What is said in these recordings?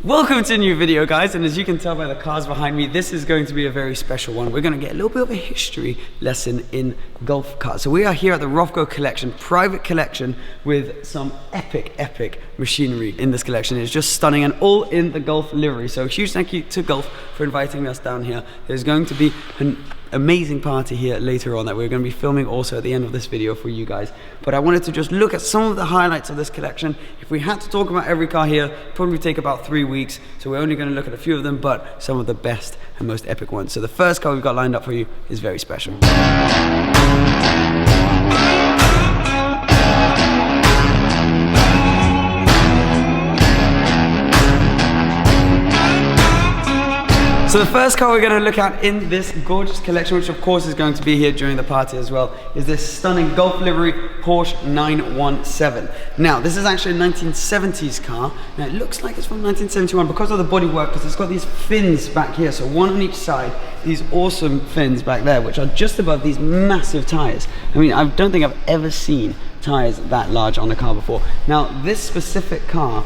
Welcome to a new video, guys, and as you can tell by the cars behind me, this is going to be a very special one. We're going to get a little bit of a history lesson in Golf cars. So we are here at the Rothko collection, private collection, with some epic machinery in this collection. It's just stunning and all in the Golf livery. So huge thank you to Golf for inviting us down here. There's going to be an amazing party here later on that we're going to be filming also at the end of this video for you guys. But I wanted to just look at some of the highlights of this collection. If we had to talk about every car here, probably take about 3 weeks. So we're only going to look at a few of them, but some of the best and most epic ones. So the first car we've got lined up for you is very special. So the first car we're going to look at in this gorgeous collection, which of course is going to be here during the party as well, is this stunning Golf livery Porsche 917. Now, this is actually a 1970s car. Now, it looks like it's from 1971 because of the bodywork, because it's got these fins back here, so one on each side, these awesome fins back there, which are just above these massive tires. I mean, I don't think I've ever seen tires that large on a car before. Now, this specific car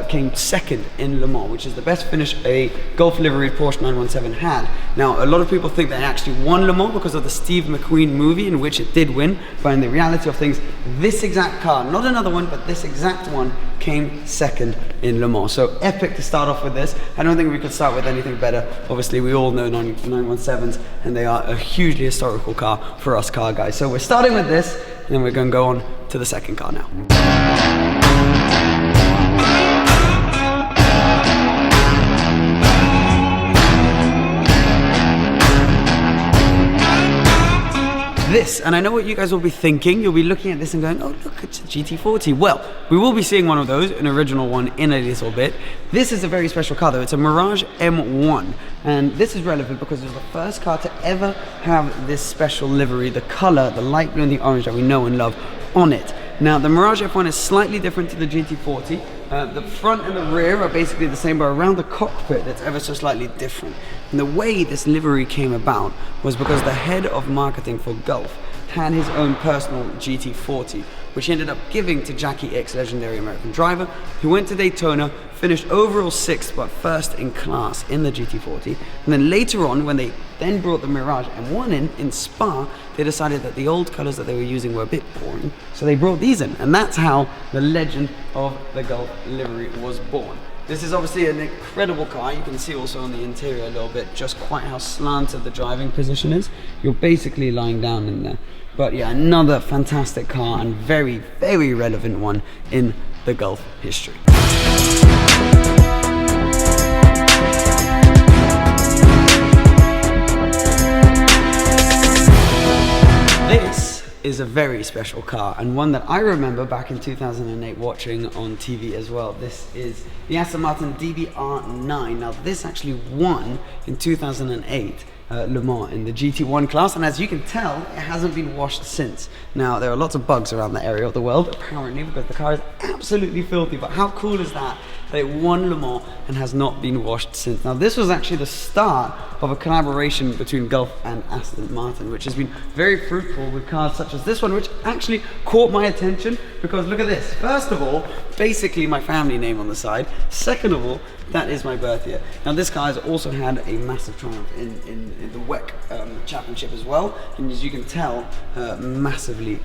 came second in Le Mans, which is the best finish a Golf livery Porsche 917 had. Now, a lot of people think they actually won Le Mans because of the Steve McQueen movie, in which it did win, but in the reality of things, this exact car, not another one, but this exact one, came second in Le Mans. So epic to start off with this. I don't think we could start with anything better. Obviously, we all know 917s, and they are a hugely historical car for us car guys. So we're starting with this, and then we're going to go on to the second car now. This, and I know what you guys will be thinking. You'll be looking at this and going, oh look, it's a GT40. Well, we will be seeing one of those, an original one, in a little bit. This is a very special car though. It's a Mirage M1, and this is relevant because it was the first car to ever have this special livery, the color, the light blue and the orange that we know and love on it. Now, the Mirage F1 is slightly different to the GT40. The front and the rear are basically the same, but around the cockpit it's ever so slightly different. And the way this livery came about was because the head of marketing for Golf had his own personal GT40, which he ended up giving to Jackie X, legendary American driver, who went to Daytona, finished overall 6th, but first in class in the GT40. And then later on, when they then brought the Mirage M1 in Spa, they decided that the old colors that they were using were a bit boring, so they brought these in. And that's how the legend of the Golf livery was born. This is obviously an incredible car. You can see also on the interior a little bit just quite how slanted the driving position is. You're basically lying down in there. But yeah, another fantastic car and very relevant one in the Golf history. This is a very special car, and one that I remember back in 2008 watching on TV as well. This is the Aston Martin DBR9. Now, this actually won in 2008 Le Mans in the GT1 class, and as you can tell, it hasn't been washed since. Now, there are lots of bugs around the area of the world, apparently, because the car is absolutely filthy, but how cool is that it won Le Mans and has not been washed since. Now, this was actually the start of a collaboration between Golf and Aston Martin, which has been very fruitful with cars such as this one, which actually caught my attention because look at this. First of all, basically my family name on the side. Second of all, that is my birth year. Now, this car has also had a massive triumph in the WEC championship as well, and as you can tell, massively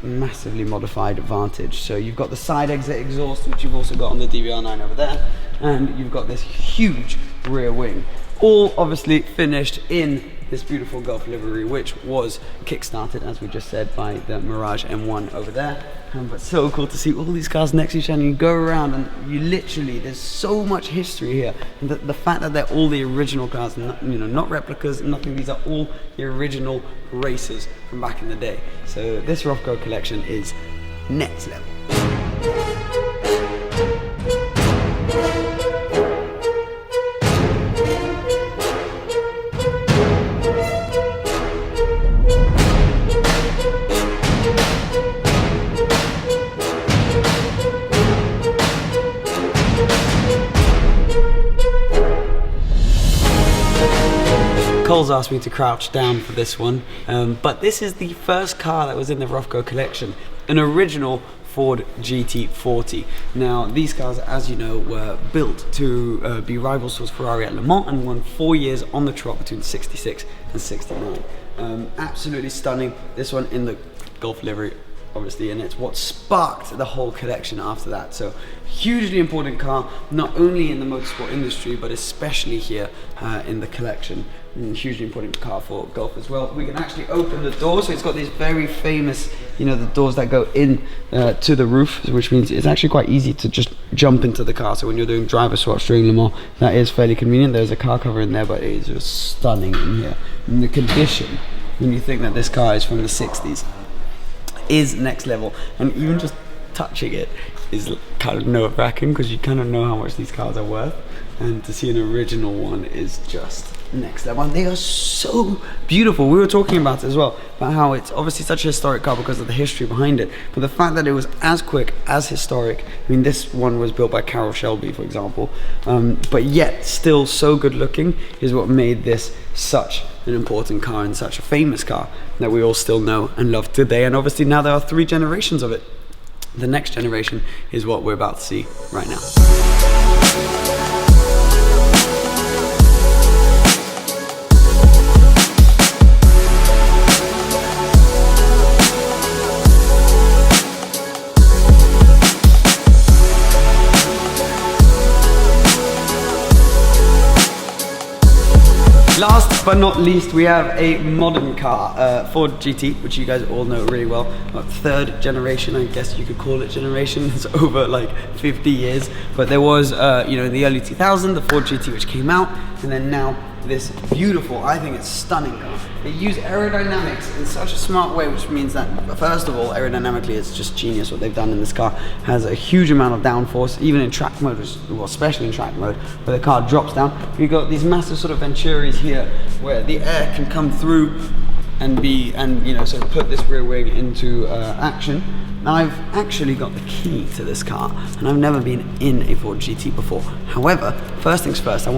modified Vantage. So you've got the side exit exhaust, which you've also got on the DBR9 over there, and you've got this huge rear wing, all obviously finished in this beautiful Golf livery, which was kickstarted, as we just said, by the Mirage M1 over there. But so cool to see all these cars next to each other, and you go around and you literally, there's so much history here. And the fact that they're all the original cars, not, you know, not replicas, nothing, these are all the original racers from back in the day. So this Rothko collection is next level. Cole's asked me to crouch down for this one, but this is the first car that was in the Rothko collection, an original Ford GT40. Now these cars, as you know, were built to be rivals towards Ferrari at Le Mans and won 4 years on the trot between 66 and 69. Absolutely stunning. This one in the Golf livery, obviously, and it's what sparked the whole collection after that. So hugely important car, not only in the motorsport industry but especially here in the collection. Hugely important car for golf as well. We can actually open the door, so it's got these very famous, you know, the doors that go in to the roof, which means it's actually quite easy to just jump into the car. So when you're doing driver swaps during Le Mans, that is fairly convenient. There's a car cover in there, but it is just stunning in here. And the condition, when you think that this car is from the 60s, is next level, and even just touching it is kind of nerve-wracking because you kind of know how much these cars are worth, and to see an original one is just next level. And they are so beautiful. We were talking about it as well, about how it's obviously such a historic car because of the history behind it, but the fact that it was as quick, as historic. I mean, this one was built by Carroll Shelby, for example, but yet still so good looking is what made this such an important car and such a famous car that we all still know and love today. And obviously now there are 3 generations of it. The next generation is what we're about to see right now. Last but not least, we have a modern car, Ford GT, which you guys all know really well. 3rd generation, I guess you could call it generation. It's over like 50 years. But there was, you know, in the early 2000s, the Ford GT, which came out, and then now this beautiful, I think it's stunning car. They use aerodynamics in such a smart way, which means that, first of all, aerodynamically, it's just genius what they've done in this car. Has a huge amount of downforce, even in track mode, well, especially in track mode, where the car drops down. You've got these massive sort of Venturis here, where the air can come through and you know, sort of put this rear wing into action. Now I've actually got the key to this car, and I've never been in a Ford GT before. However, first things first, I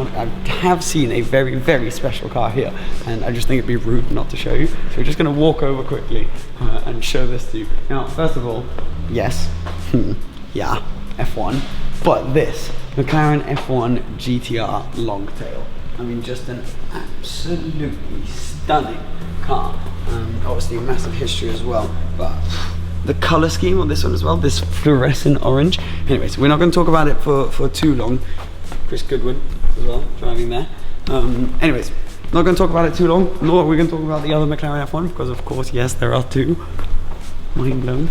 have seen a very, very special car here, and I just think it'd be rude not to show you. So we're just going to walk over quickly and show this to you. Now, first of all, yes, yeah, F1, but this McLaren F1 GTR Longtail. I mean, just an absolutely stunning car. Obviously a massive history as well, but the color scheme on this one as well, this fluorescent orange. Anyways, we're not going to talk about it for too long. Chris Goodwin as well, driving there. Anyways, not going to talk about it too long, nor are we going to talk about the other McLaren F1, because of course, yes, there are 2. Mind blown.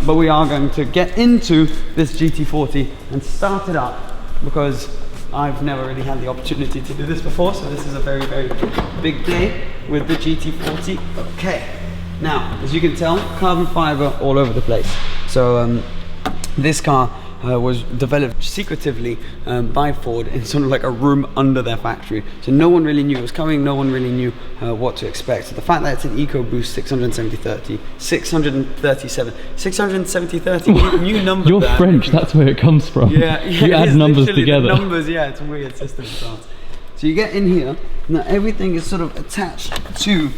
But we are going to get into this GT40 and start it up, because I've never really had the opportunity to do this before, so this is a very, very big day with the GT40. Okay, now, as you can tell, carbon fiber all over the place. So this car was developed secretively by Ford in sort of like a room under their factory. So no one really knew it was coming, no one really knew what to expect. So the fact that it's an EcoBoost 670-30, new number. You're there. French, that's where it comes from. Yeah, you add numbers together. Numbers, yeah, it's a weird system in France. So you get in here, now everything is sort of attached to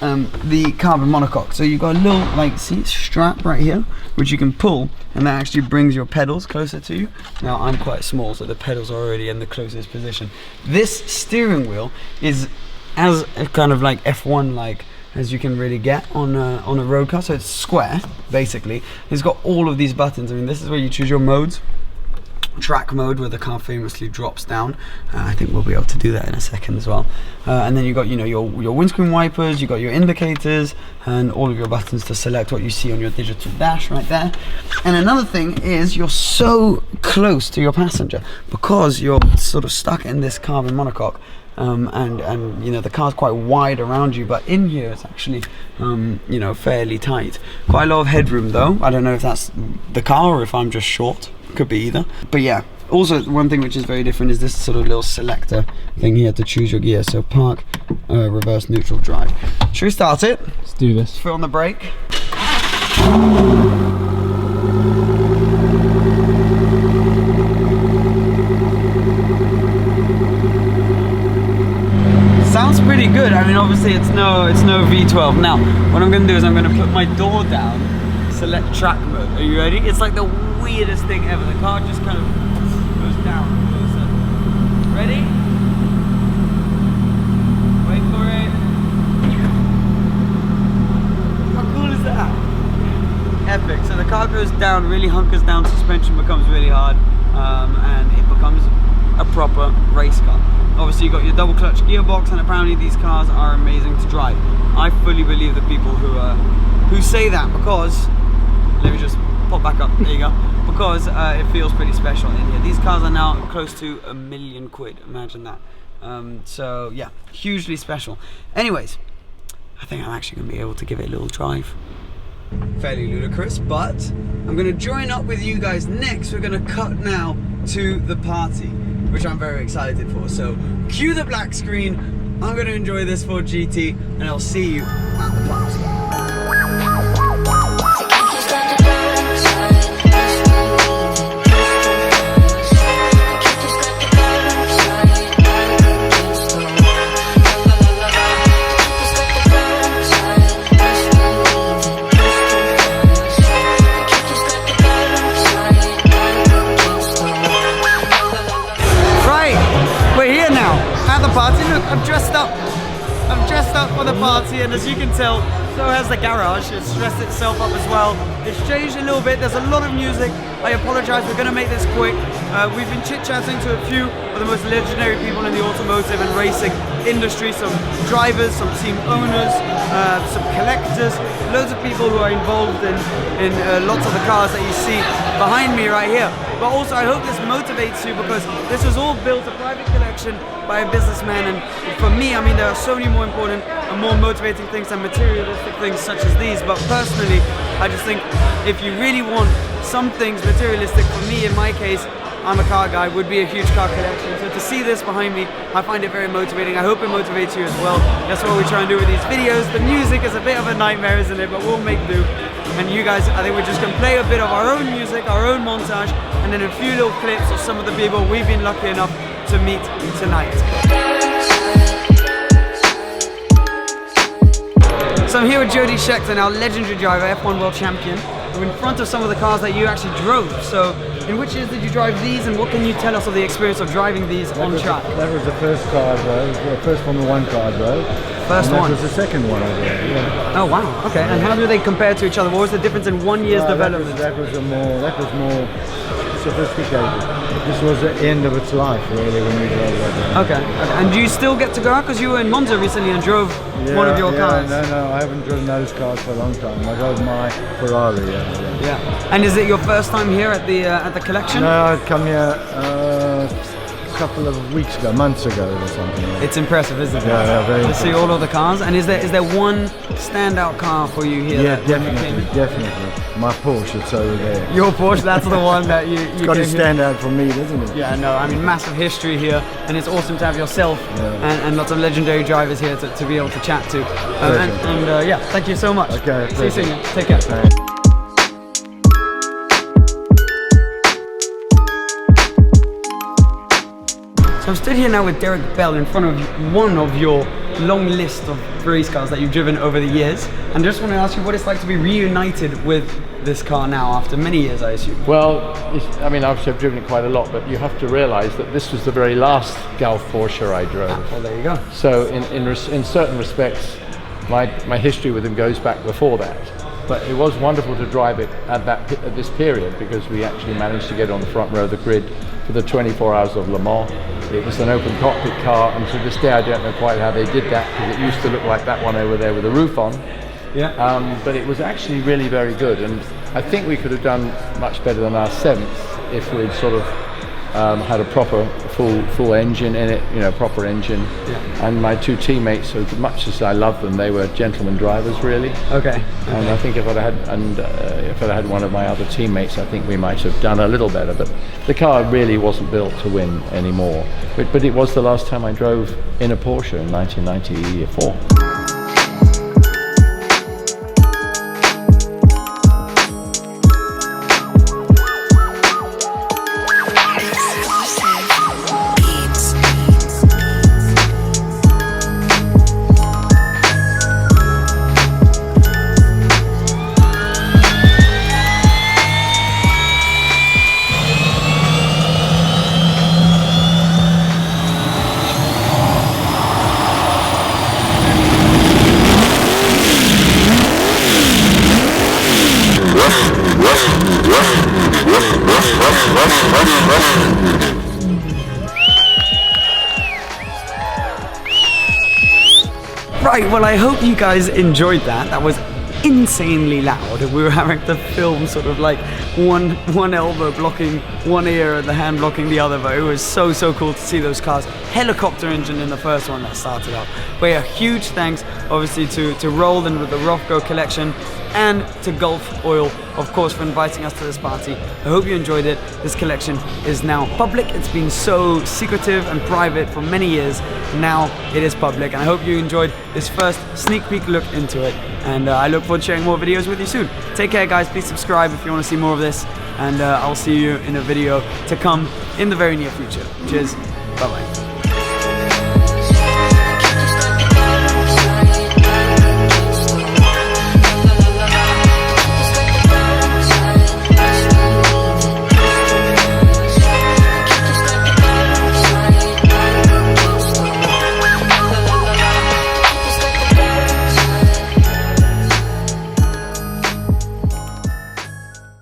the carbon monocoque. So you've got a little, like, see, strap right here, which you can pull, and that actually brings your pedals closer to you. Now I'm quite small, so the pedals are already in the closest position. This steering wheel is as kind of like F1 like as you can really get on a road car. So it's square, basically. It's got all of these buttons. I mean, this is where you choose your modes. Track mode, where the car famously drops down. I think we'll be able to do that in a second as well. And then you got, you know, your windscreen wipers, you got your indicators, and all of your buttons to select what you see on your digital dash right there. And another thing is you're so close to your passenger because you're sort of stuck in this carbon monocoque. And you know, the car's quite wide around you, but in here it's actually you know, fairly tight. Quite a lot of headroom though. I don't know if that's the car or if I'm just short. Could be either. But yeah, also one thing which is very different is this sort of little selector thing here to choose your gear. So park, reverse, neutral, drive. Should we start it? Let's do this. Foot on the brake. Sounds pretty good. I mean, obviously it's no V12. Now, what I'm going to do is I'm going to put my door down select track mode. Are you ready? It's like the weirdest thing ever. The car just kind of goes down all of a sudden. Ready? Wait for it. How cool is that? Epic. So the car goes down, really hunkers down, suspension becomes really hard, and it becomes a proper race car. Obviously you got your double clutch gearbox, and apparently these cars are amazing to drive. I fully believe the people who say that, because let me just pop back up, there you go, because it feels pretty special in here. These cars are now close to £1 million, imagine that. So yeah, hugely special. Anyways, I think I'm actually going to be able to give it a little drive. Fairly ludicrous, but I'm going to join up with you guys next. We're going to cut now to the party, which I'm very excited for. So cue the black screen. I'm going to enjoy this Ford GT, and I'll see you at the party. Party. Look, I'm dressed up for the party, and as you can tell, so has the garage. It's dressed itself up as well. It's changed a little bit. There's a lot of music. I apologize, we're going to make this quick. We've been chit-chatting to a few of the most legendary people in the automotive and racing industry, some drivers, some team owners, some collectors, loads of people who are involved in lots of the cars that you see behind me right here. But also I hope this motivates you, because this was all built, a private collection by a businessman, and for me, I mean, there are so many more important and more motivating things than materialistic things such as these. But personally, I just think if you really want some things materialistic, for me in my case, I'm a car guy, would be a huge car collection. So to see this behind me, I find it very motivating. I hope it motivates you as well. That's what we try and do with these videos. The music is a bit of a nightmare, isn't it? But we'll make do. And you guys, I think we're just going to play a bit of our own music, our own montage, and then a few little clips of some of the people we've been lucky enough to meet tonight. So I'm here with Jody Scheckter, our legendary driver, F1 world champion. We're in front of some of the cars that you actually drove. So in which years did you drive these, and what can you tell us of the experience of driving these on track? That was the first car I drove, the first Formula 1 car I drove. First one? That was the second one I drove, yeah. Oh wow, okay. And how do they compare to each other? What was the difference in 1 year's development? That was more sophisticated. This was the end of its life, really, when we drove that. Okay. And do you still get to go out? Because you were in Monza recently and drove one of your cars. No, I haven't driven those cars for a long time. I drove my Ferrari. Yeah. And is it your first time here at the collection? No, I'd come here a couple of weeks ago, months ago or something. Yeah. It's impressive, isn't it? Yeah, very impressive. To see all of the cars. And is there one standout car for you here? Yeah, definitely. My Porsche, it's over there. Your Porsche, that's the one that you it's got to stand out for me, doesn't it? Yeah, no, I mean, massive history here, and it's awesome to have yourself and lots of legendary drivers here to be able to chat to. Yeah, thank you so much. Okay, see you soon. Take care. Thanks. So I'm stood here now with Derek Bell in front of one of your long list of race cars that you've driven over the years, and I just want to ask you what it's like to be reunited with this car now after many years, I assume. Well, I mean, obviously I've driven it quite a lot, but you have to realize that this was the very last Golf Porsche I drove. Well, there you go. So in certain respects, my history with him goes back before that. But it was wonderful to drive it at this period, because we actually managed to get on the front row of the grid for the 24 hours of Le Mans. It was an open cockpit car, and to this day I don't know quite how they did that, because it used to look like that one over there with the roof on. Yeah. But it was actually really very good, and I think we could have done much better than our 7th if we'd sort of had a proper full engine in it, proper engine. Yeah. And my two teammates, as much as I love them, they were gentlemen drivers, really. Okay. And I think if I'd had one of my other teammates, I think we might have done a little better. But the car really wasn't built to win anymore. But it was the last time I drove in a Porsche in 1994. Right, well, I hope you guys enjoyed that. That was insanely loud. We were having to film sort of like one elbow blocking one ear and the hand blocking the other, but it was so cool to see those cars. Helicopter engine in the first one that started up. But yeah, huge thanks obviously to Roland with the Rothko collection, and to Gulf Oil, of course, for inviting us to this party. I hope you enjoyed it. This collection is now public. It's been so secretive and private for many years. Now it is public, and I hope you enjoyed this first sneak peek look into it. And I look forward to sharing more videos with you soon. Take care, guys. Please subscribe if you want to see more of this, and I'll see you in a video to come in the very near future. Cheers. Bye-bye.